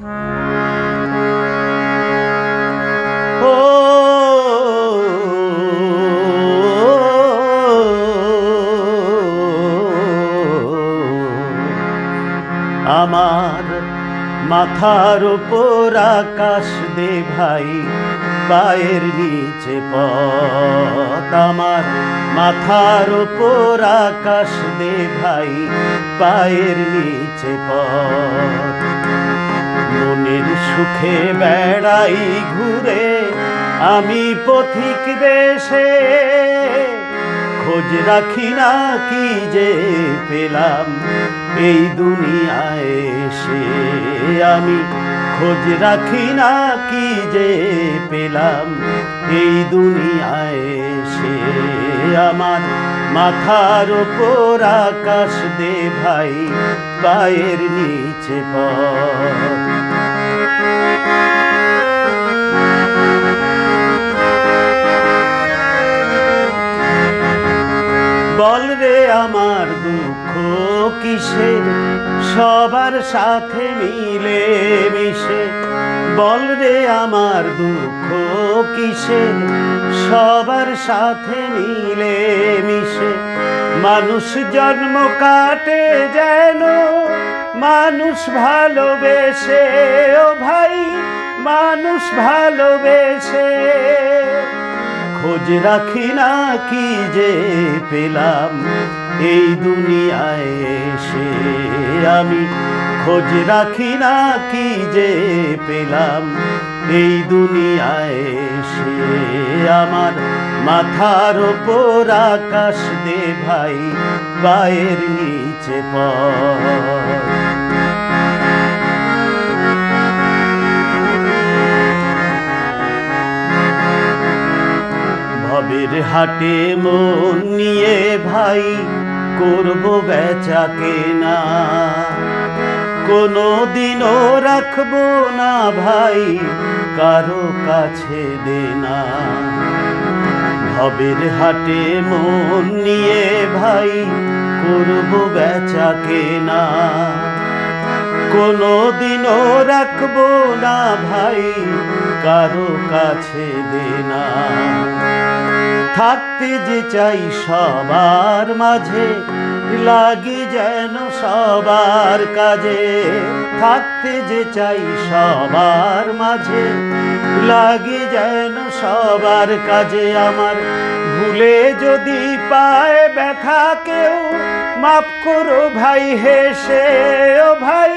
ও আমার মাথার উপর আকাশ দে ভাই, পায়ের নিচে পথ। আমার মাথার উপর আকাশ দে ভাই, পায়ের নিচে পথ। মনের সুখে বেড়াই ঘুরে আমি পথিক বেশে, খোঁজ রাখি না কি যে পেলাম এই দুনিয়ায় এসে। আমি খোঁজ রাখি না কি যে পেলাম এই দুনিয়ায় এসে। আমার মাথার উপর আকাশ দে ভাই, পায়ের নিচে পথ। বল রে আমার দুঃখ কিসের, সবার সাথে মিলে মিশে। বল রে আমার দুঃখ কিসের, সবার সাথে মিলে মিশে। মানুষ জন্ম কাটে যেন মানুষ ভালোবেসে, ও ভাই মানুষ ভালোবেসে। খোঁজ রাখি না কি যে পেলাম এই দুনিয়ায় এসে। আমি খোঁজ রাখি না কি যে পেলাম এই দুনিয়ায় এসে। আমার মাথার উপর আকাশ দে ভাই, পায়ের নিচে পথ। ভবের হাটে মন নিয়ে ভাই, করব বেচা কেনা। কোনো দিনও রাখবো না ভাই কারো কাছে দেনা। ভবের হাটে মন নিয়ে ভাই, করব বেচা কেনা। কোনো দিনও রাখবো না ভাই কারো কাছে দেনা। থাকতে যে চাই সবার মাঝে, লাগি যেন সবার কাজে। থাকতে যে চাই সবার মাঝে, লাগি যেন সবার কাজে। আমার ভুলে যদি পায় ব্যথা কেউ, মাফ করো ভাই হেসে, ও ভাই